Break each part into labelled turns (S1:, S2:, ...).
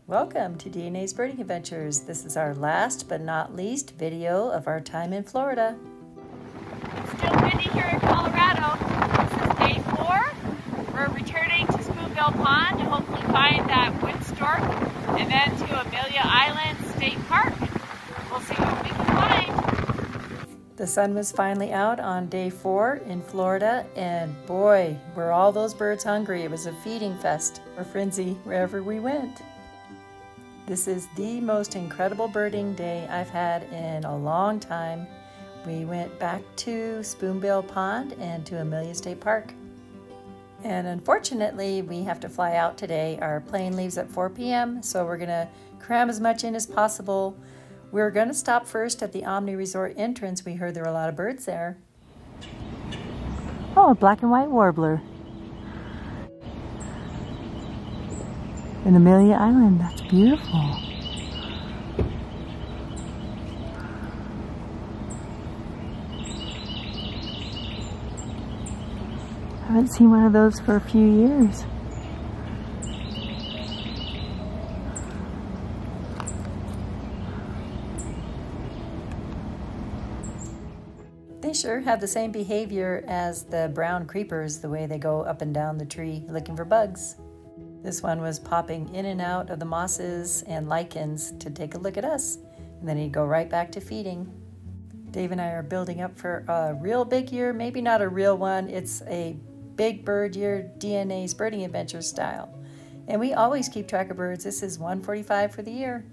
S1: Welcome to DNA's Birding Adventures. This is our last but not least video of our time in Florida.
S2: It's still windy here in Colorado. This is day 4. We're returning to Spoonbill Pond to hopefully find that wood stork and then to Amelia Island State Park. We'll see what we can find.
S1: The sun was finally out on day 4 in Florida, and boy, were all those birds hungry. It was a feeding fest or frenzy wherever we went. This is the most incredible birding day I've had in a long time. We went back to Spoonbill Pond and to Amelia State Park. And unfortunately, we have to fly out today. Our plane leaves at 4 p.m., so we're gonna cram as much in as possible. We're gonna stop first at the Omni Resort entrance. We heard there were a lot of birds there. Oh, a black and white warbler. In Amelia Island, that's beautiful. I haven't seen one of those for a few years. They sure have the same behavior as the brown creepers, the way they go up and down the tree looking for bugs. This one was popping in and out of the mosses and lichens to take a look at us, and then he'd go right back to feeding. Dave and I are building up for a real big year, maybe not a real one. It's a big bird year, DNA's Birding Adventure style. And we always keep track of birds. This is 145 for the year.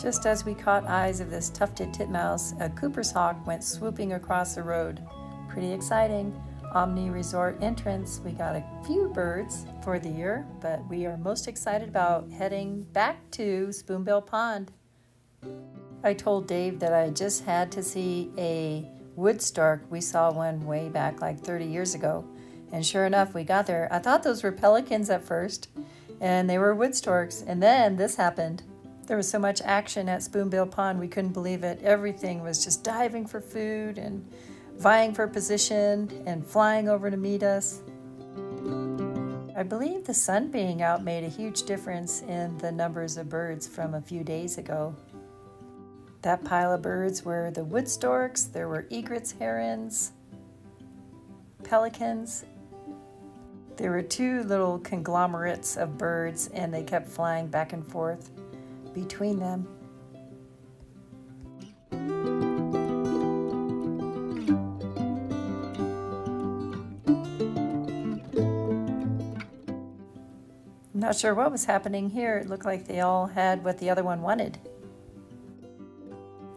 S1: Just as we caught eyes of this tufted titmouse, a Cooper's hawk went swooping across the road. Pretty exciting. Omni Resort entrance. We got a few birds for the year, but we are most excited about heading back to Spoonbill Pond. I told Dave that I just had to see a wood stork. We saw one way back like 30 years ago, and sure enough, we got there. I thought those were pelicans at first, and they were wood storks, and then this happened. There was so much action at Spoonbill Pond, we couldn't believe it. Everything was just diving for food and vying for position and flying over to meet us. I believe the sun being out made a huge difference in the numbers of birds from a few days ago. That pile of birds were the wood storks, there were egrets, herons, pelicans. There were 2 little conglomerates of birds, and they kept flying back and forth between them. I'm not sure what was happening here. It looked like they all had what the other one wanted.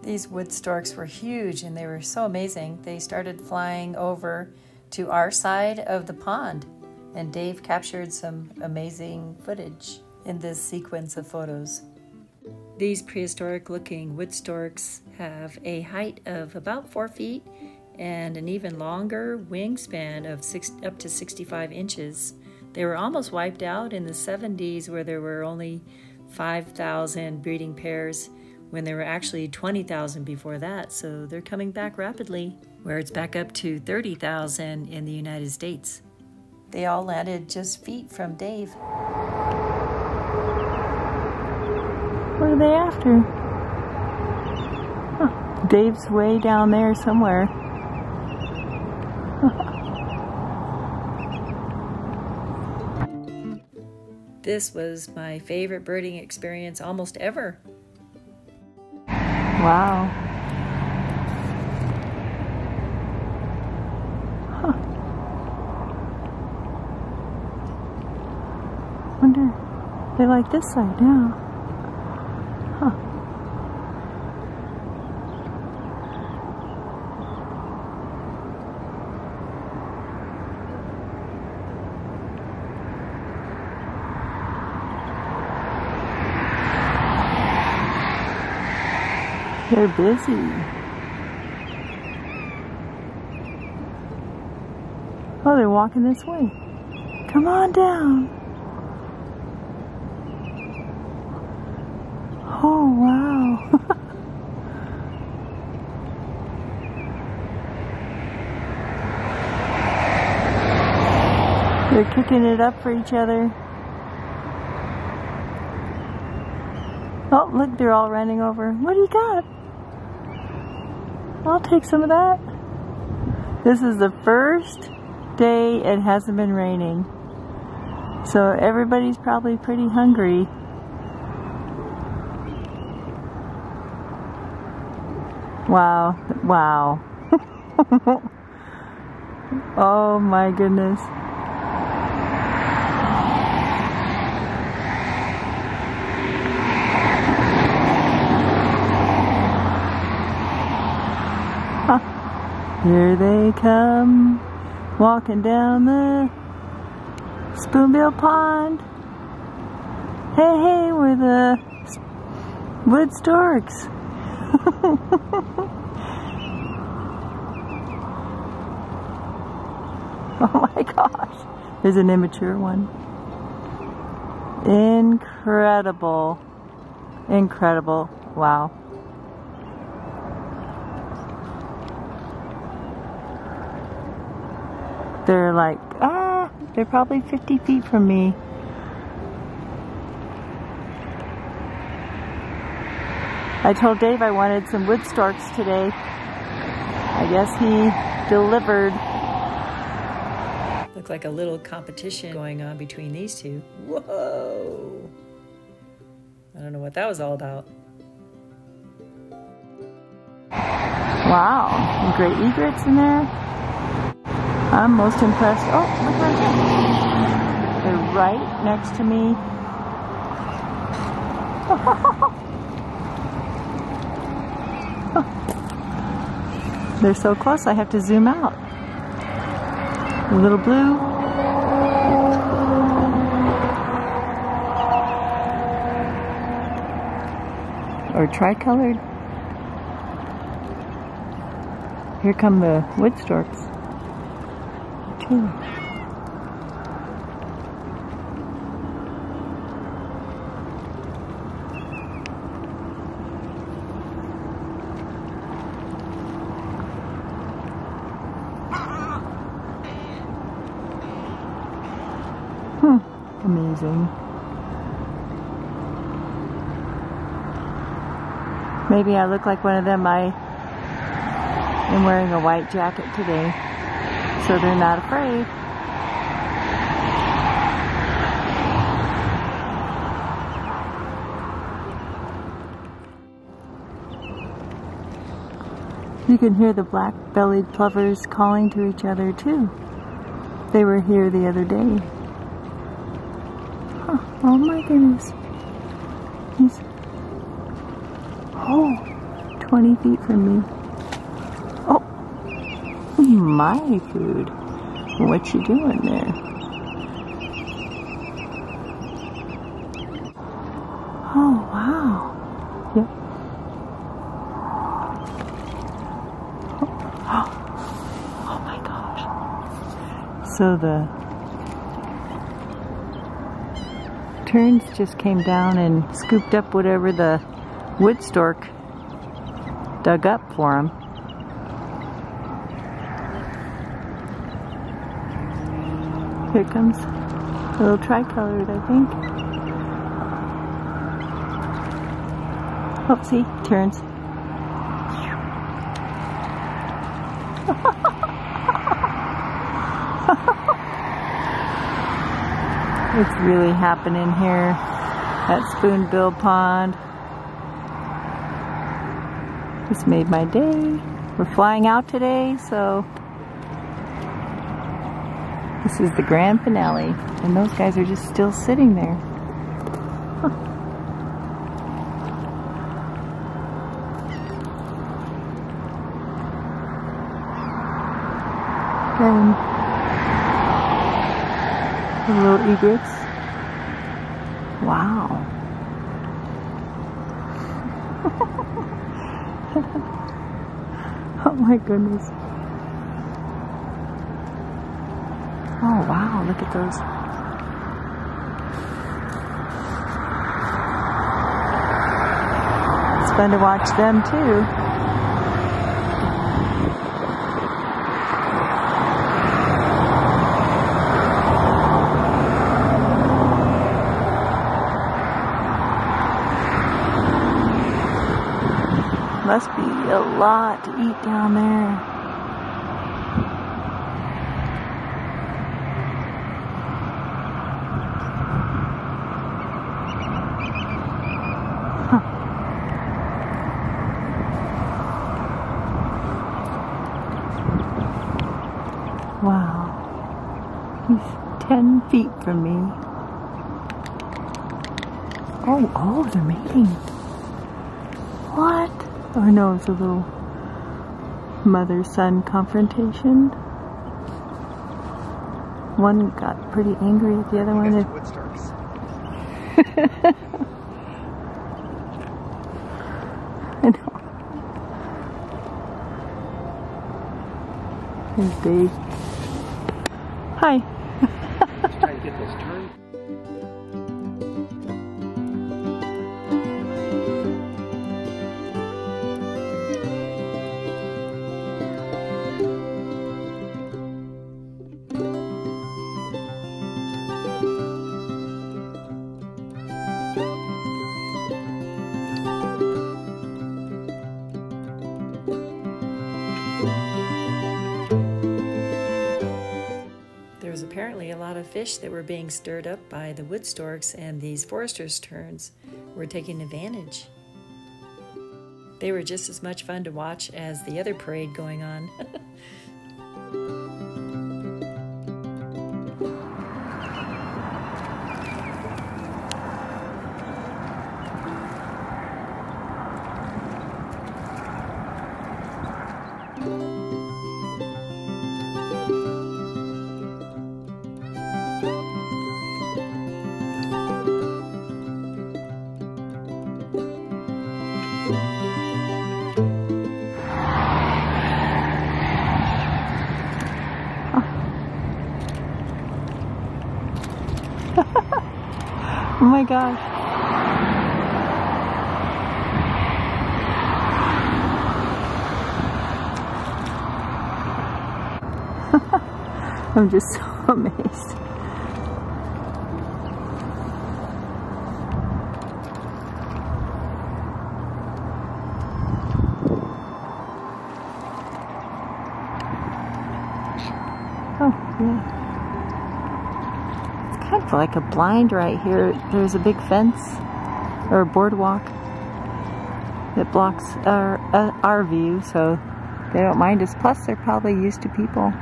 S1: These wood storks were huge, and they were so amazing. They started flying over to our side of the pond, and Dave captured some amazing footage in this sequence of photos. These prehistoric looking wood storks have a height of about 4 feet and an even longer wingspan of up to 65 inches. They were almost wiped out in the 70s, where there were only 5,000 breeding pairs, when there were actually 20,000 before that. So they're coming back rapidly, where it's back up to 30,000 in the United States. They all landed just feet from Dave. What are they after? Huh. Dave's way down there somewhere. This was my favorite birding experience almost ever. Wow. Huh. Wonder, they like this side now. Huh. They're busy. Oh, they're walking this way. Come on down. Oh, wow. They're kicking it up for each other. Oh, look, they're all running over. What do you got? I'll take some of that. This is the first day it hasn't been raining. So everybody's probably pretty hungry. Wow, wow. Oh my goodness. Here they come, walking down the Spoonbill Pond. Hey, hey, we're the wood storks. Oh my gosh, there's an immature one. Incredible, incredible, wow. They're like, they're probably 50 feet from me. I told Dave I wanted some wood storks today. I guess he delivered. Looks like a little competition going on between these two. Whoa! I don't know what that was all about. Wow, some great egrets in there. I'm most impressed. Oh, look right there. They're right next to me. They're so close, I have to zoom out. A little blue. Or tricolored. Here come the wood storks. Too. Amazing. Maybe I look like one of them. I am wearing a white jacket today, so they're not afraid. You can hear the black-bellied plovers calling to each other too. They were here the other day. Oh my goodness. He's 20 feet from me. Oh, my food. What you doing there? Oh, wow. Yep. Oh my gosh. So the terns just came down and scooped up whatever the wood stork dug up for them. Here comes a little tricolored, I think. Oh, see, turns. It's really happening here at Spoonbill Pond. Just made my day. We're flying out today, so this is the grand finale. And those guys are just still sitting there. And the little egrets. Wow. Oh my goodness. Oh wow, look at those. It's fun to watch them too. Must be a lot to eat down there. Wow, he's 10 feet from me. Oh, they're mating. What? Oh no, it's a little mother-son confrontation. One got pretty angry at the other one.
S3: Wood Storks.
S1: I know. There's Dave. Hi.
S3: Let's try to get those turned.
S1: There was apparently a lot of fish that were being stirred up by the wood storks, and these foresters' terns were taking advantage. They were just as much fun to watch as the other parade going on. Oh my gosh. I'm just so amazed. Oh, yeah. Kind of like a blind right here. There's a big fence or a boardwalk that blocks our view, so they don't mind us. Plus, they're probably used to people.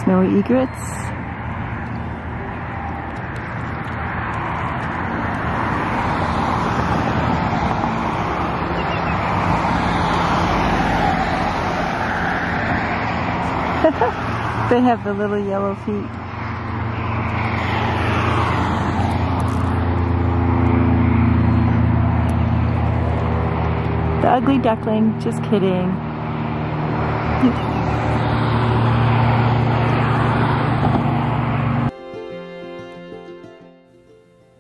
S1: Snowy egrets. They have the little yellow feet. The ugly duckling, just kidding.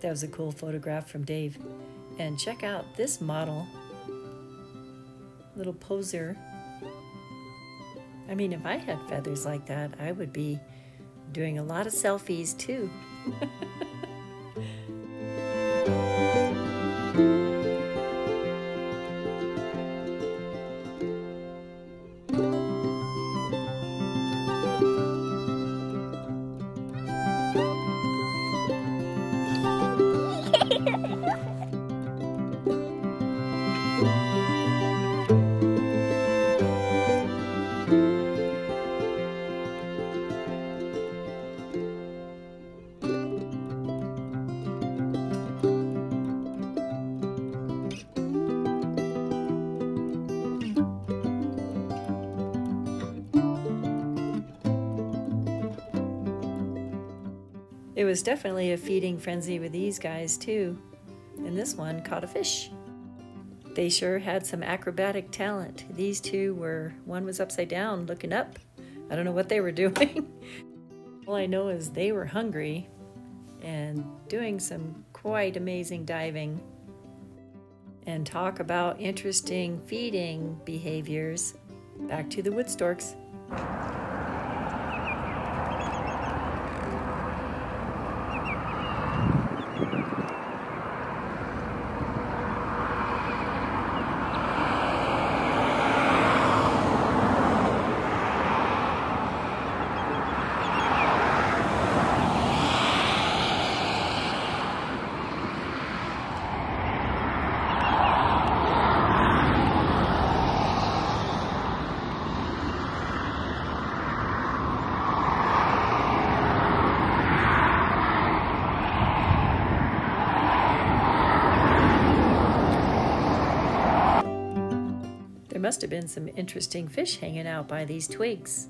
S1: That was a cool photograph from Dave. And check out this model. Little poser. I mean, if I had feathers like that, I would be doing a lot of selfies too. It was definitely a feeding frenzy with these guys too, and this one caught a fish. They sure had some acrobatic talent. These two were, one was upside down looking up. I don't know what they were doing. All I know is they were hungry and doing some quite amazing diving. And talk about interesting feeding behaviors. Back to the wood storks. must have been some interesting fish hanging out by these twigs.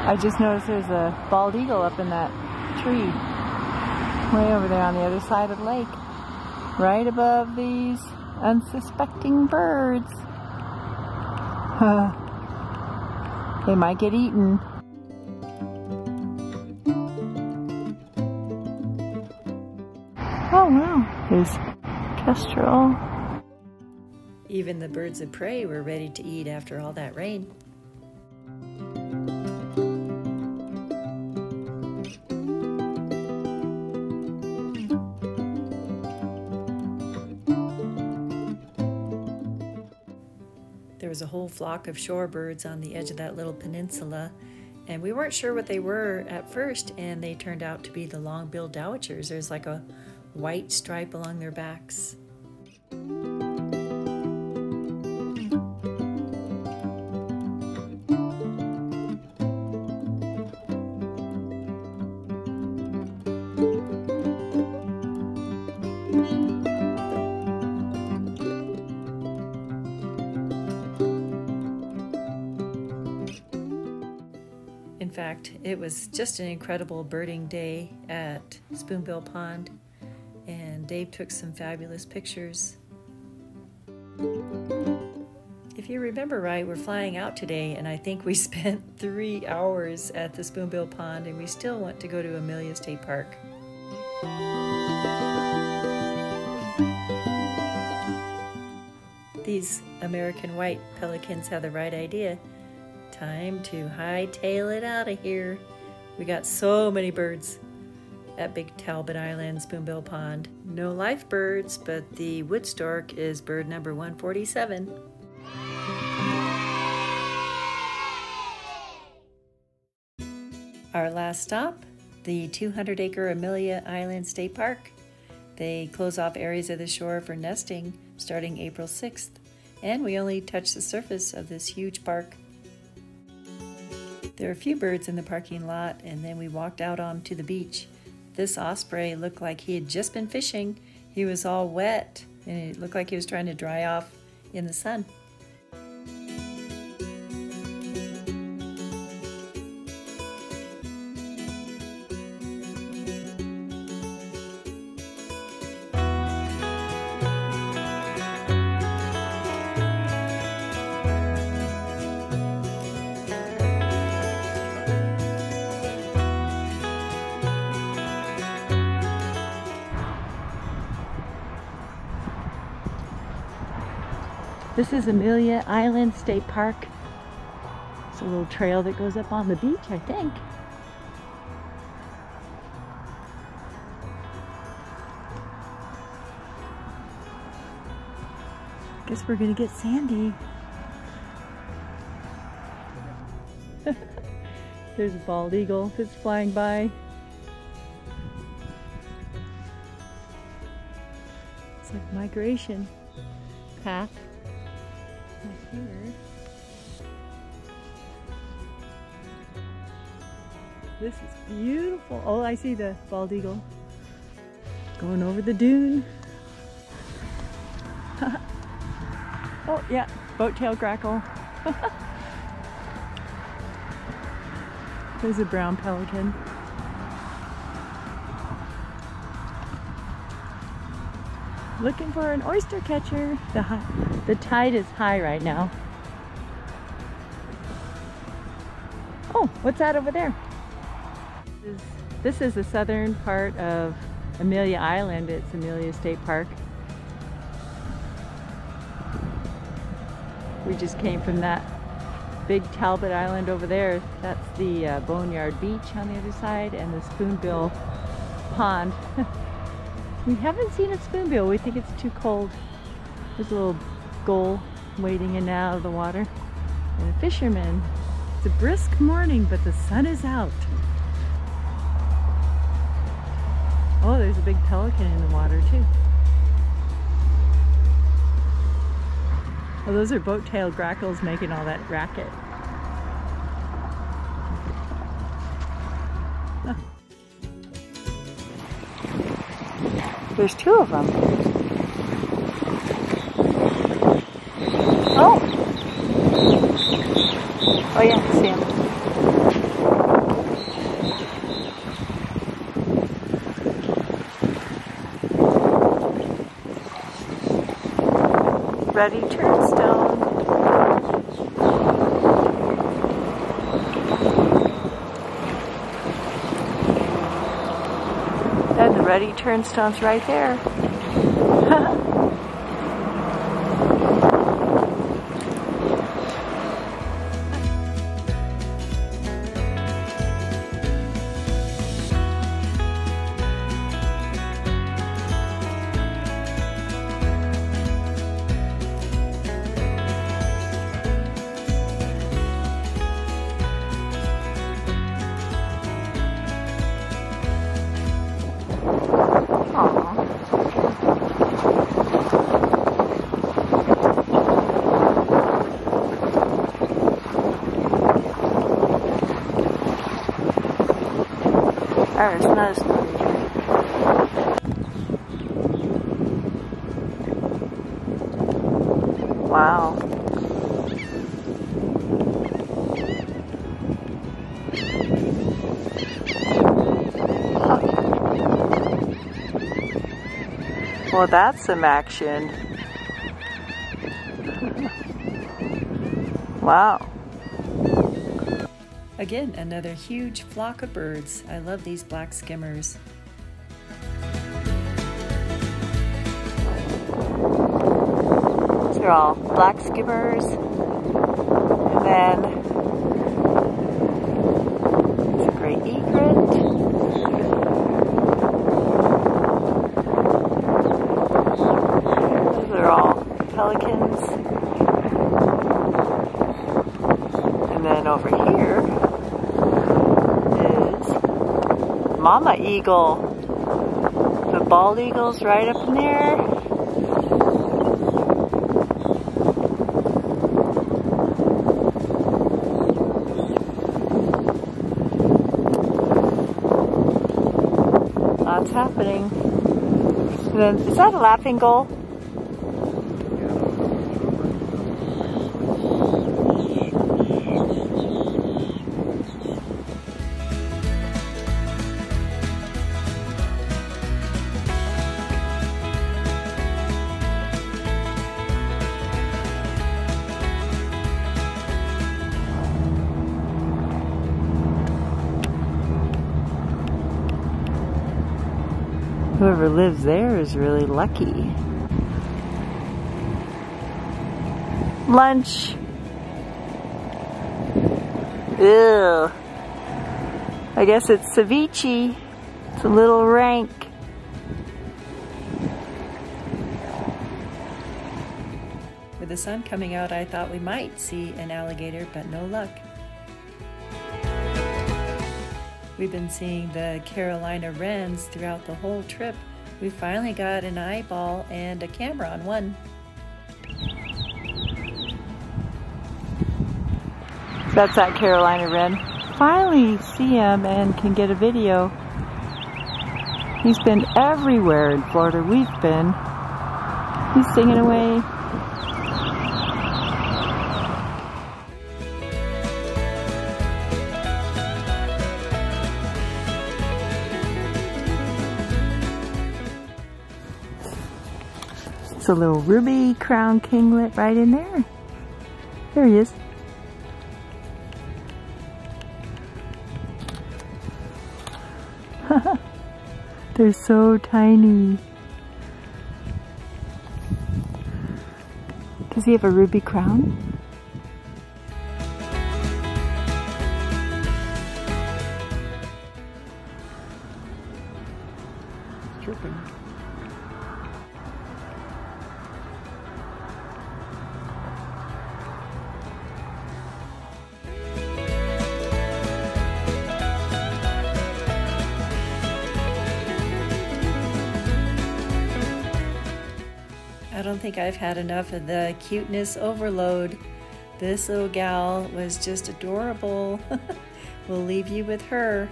S4: I just noticed there's a bald eagle up in that tree way over there on the other side of the lake, right above these unsuspecting birds. They might get eaten. Oh wow, there's kestrel.
S1: Even the birds of prey were ready to eat after all that rain. There was a whole flock of shorebirds on the edge of that little peninsula, and we weren't sure what they were at first, and they turned out to be the long-billed dowitchers. There's like a white stripe along their backs. In fact, it was just an incredible birding day at Spoonbill Pond, and Dave took some fabulous pictures. If you remember right, we're flying out today, and I think we spent 3 hours at the Spoonbill Pond, and we still want to go to Amelia State Park. These American white pelicans have the right idea. Time to hightail it out of here. We got so many birds at Big Talbot Island, Spoonbill Pond. No live birds, but the wood stork is bird number 147. Our last stop, the 200-acre Amelia Island State Park. They close off areas of the shore for nesting starting April 6th, and we only touched the surface of this huge park. There were a few birds in the parking lot, and then we walked out onto the beach. This osprey looked like he had just been fishing. He was all wet, and it looked like he was trying to dry off in the sun.
S4: This is Amelia Island State Park. It's a little trail that goes up on the beach, I think. Guess we're gonna get sandy. There's a bald eagle that's flying by. It's like migration path. Here. This is beautiful. Oh, I see the bald eagle going over the dune. Oh yeah, boat tail grackle. There's a brown pelican. Looking for an oyster catcher. The tide is high right now. Oh, what's that over there? This is the southern part of Amelia Island. It's Amelia State Park. We just came from that big Talbot Island over there. That's the Boneyard Beach on the other side, and the Spoonbill Pond. We haven't seen a spoonbill. We think it's too cold. There's a little gull wading in and out of the water. And a fisherman. It's a brisk morning, but the sun is out. Oh, there's a big pelican in the water too. Oh, those are boat-tailed grackles making all that racket. Huh. There's two of them. Oh! Oh yeah, I see him. Ready turnstone. And the ready turnstone's right there. There's another story. Wow. Well, that's some action. Wow.
S1: Again, another huge flock of birds. I love these black skimmers.
S4: These are all black skimmers. And then there's a gray egret. Those are all pelicans. And then over here is mama eagle. The bald eagle's right up in there. Lots happening. And then, is that a laughing gull? Whoever lives there is really lucky. Lunch. Ew. I guess it's ceviche. It's a little rank.
S1: With the sun coming out, I thought we might see an alligator, but no luck. We've been seeing the Carolina wrens throughout the whole trip. We finally got an eyeball and a camera on one.
S4: That's that Carolina wren. Finally see him and can get a video. He's been everywhere in Florida we've been. He's singing away. It's a little ruby crown kinglet right in there. There he is. They're so tiny. Does he have a ruby crown?
S3: Chirping.
S1: I don't think I've had enough of the cuteness overload. This little gal was just adorable. We'll leave you with her.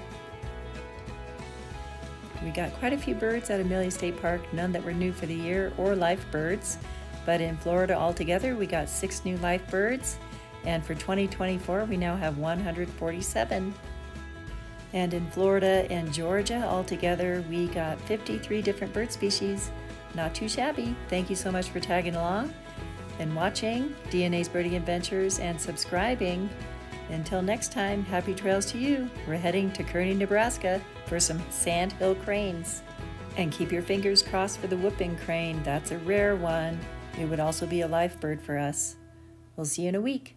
S1: We got quite a few birds at Amelia State Park, none that were new for the year or life birds. But in Florida altogether, we got 6 new life birds. And for 2024, we now have 147. And in Florida and Georgia altogether, we got 53 different bird species. Not too shabby. Thank you so much for tagging along and watching DNA's Birding Adventures and subscribing. Until next time, happy trails to you. We're heading to Kearney, Nebraska for some sandhill cranes. And keep your fingers crossed for the whooping crane. That's a rare one. It would also be a life bird for us. We'll see you in a week.